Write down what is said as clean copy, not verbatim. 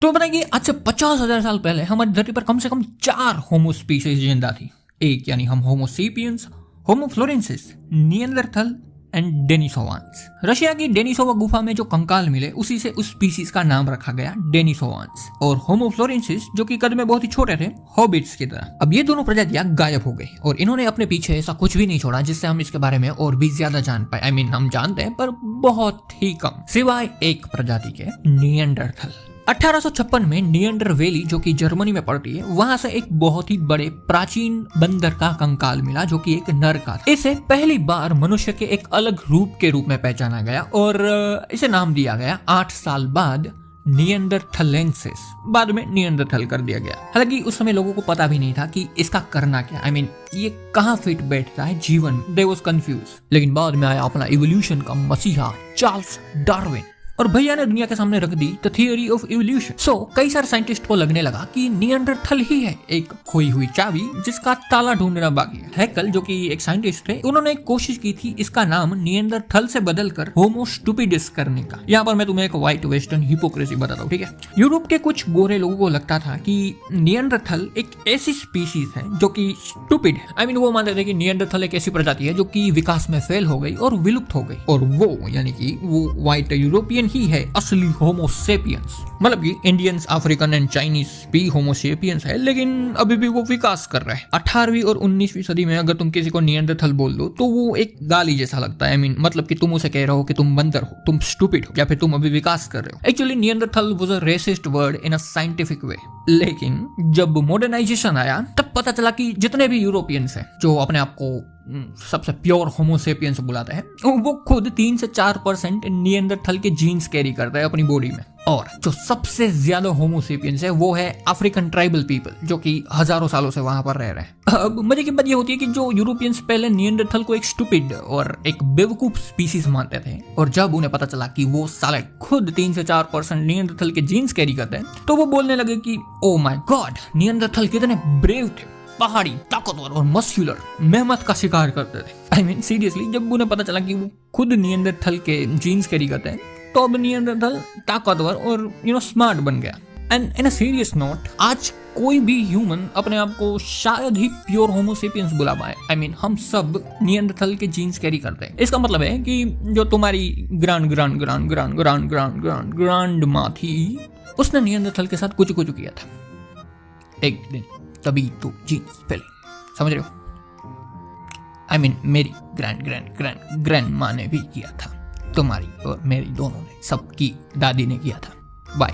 तो बताइए आज से 50,000 साल पहले हमारी धरती पर कम से कम 4 होमो स्पीशीज जिंदा थी। एक यानी हम Homo sapiens, Homo floresiensis, Neanderthal and Denisovans. Russia की डेनिसोवा गुफा में जो कंकाल मिले उसी से उस स्पीशीज का नाम रखा गया डेनिसोवांस। और होमो फ्लोरेंसिस जो कि कद में बहुत ही छोटे थे, हॉबिट्स की तरह। अब ये दोनों प्रजातियां गायब हो गई और इन्होंने अपने पीछे ऐसा कुछ भी नहीं छोड़ा जिससे हम इसके बारे में और भी ज्यादा जान पाए। हम जानते हैं पर बहुत ही कम, सिवाय एक प्रजाति के, निएंडरथल। 1856 में निएंडर वैली जो कि जर्मनी में पड़ती है, वहां से एक बहुत ही बड़े प्राचीन बंदर का कंकाल मिला जो कि एक नर का था। इसे पहली बार मनुष्य के एक अलग रूप के रूप में पहचाना गया और इसे नाम दिया गया 8 साल बाद निएंडरथलेंसिस। बाद में निएंडरथल कर दिया गया। हालांकि उस समय लोगों को पता भी नहीं था कि इसका करना क्या, ये कहाँ फिट बैठता है जीवन। They was confuse. लेकिन बाद में आया अपना इवोल्यूशन का मसीहा चार्ल्स डार्विन और भैया ने दुनिया के सामने रख दी द थियोरी ऑफ इवोल्यूशन। सो कई सारे साइंटिस्ट को लगने लगा कि निएंडरथल ही है एक खोई हुई चाबी जिसका ताला ढूंढना बाकी है। हैकल जो कि एक साइंटिस्ट थे, उन्होंने कोशिश की थी इसका नाम निएंडरथल से बदलकर होमो स्टूपिडिस करने का। यहाँ पर मैं तुम्हें एक व्हाइट वेस्टर्न हिपोक्रेसी बताता हूँ, ठीक है। यूरोप के कुछ गोरे लोगों को लगता था कि निएंडरथल एक ऐसी स्पीशीज है जो कि स्टूपिड है। वो मानते थे कि निएंडरथल एक ऐसी प्रजाति है जो कि विकास में फेल हो गई और विलुप्त हो गई, और वो यानी कि वो व्हाइट यूरोपियन ही है असली होमो सेपियंस। मतलब कि इंडियंस, अफ्रीकन एंड चाइनीज भी होमो सेपियंस है, लेकिन अभी भी वो विकास कर रहा है। 18वीं और 19वीं सदी में अगर तुम किसी को निएंडरथल बोल दो तो वो एक गाली जैसा लगता है। मतलब कि तुम उसे कह रहे हो कि तुम बंदर हो, तुम स्टूपिड हो, या फिर तुम अभी विकास कर रहे हो। Actually Neanderthal was a resist word in a scientific way. लेकिन जब मॉडर्नाइजेशन आया तब पता चला कि जितने भी यूरोपियंस हैं जो अपने आप को सबसे प्योर होमो सेपियंस बुलाते हैं, वो खुद 3 से 4% निएंडरथल के जीन्स कैरी करता है अपनी बॉडी में। और जो सबसे ज्यादा होमो सेपियंस है वो है अफ्रीकन ट्राइबल पीपल जो कि हजारों सालों से वहां पर रह रहे हैं। अब मजे की बात ये होती है कि जो यूरोपियंस पहले निएंडरथल को एक स्टूपिड और एक बेवकूफ स्पीसीज मानते थे, और जब उन्हें पता चला कि वो साले खुद 3 से 4% निएंडरथल के जीन्स कैरी करते हैं, तो वो बोलने लगे कि ओ माय गॉड, निएंडरथल कितने ब्रेव थे, पहाड़ी, ताकतवर और मस्कुलर, मेहनत का शिकार करते थे। सीरियसली, जब उन्हें पता चला कि वो खुद निएंडरथल के जीन्स कैरी करते हैं, तो अब निएंडरथल ताकतवर और स्मार्ट बन गया। And in a serious note, आज कोई भी ह्यूमन अपने आप को शायद ही प्योर होमो सेपियंस बुला पाए। हम सब निएंडरथल के जीन्स कैरी करते हैं। इसका मतलब है कि जो तुम्हारी grand grand grand grand grand grand grand grand माँ थी, उसने निएंडरथल के साथ कुछ कुछ किया था एक दिन, तभी तो जीन्स पहले, समझ रहे हो। मेरी ग्रैंड ग्रैंड ग्रैंड ग्रैंड माँ ने भी किया था, तुम्हारी और मेरी दोनों ने, सबकी दादी ने किया था। बाय।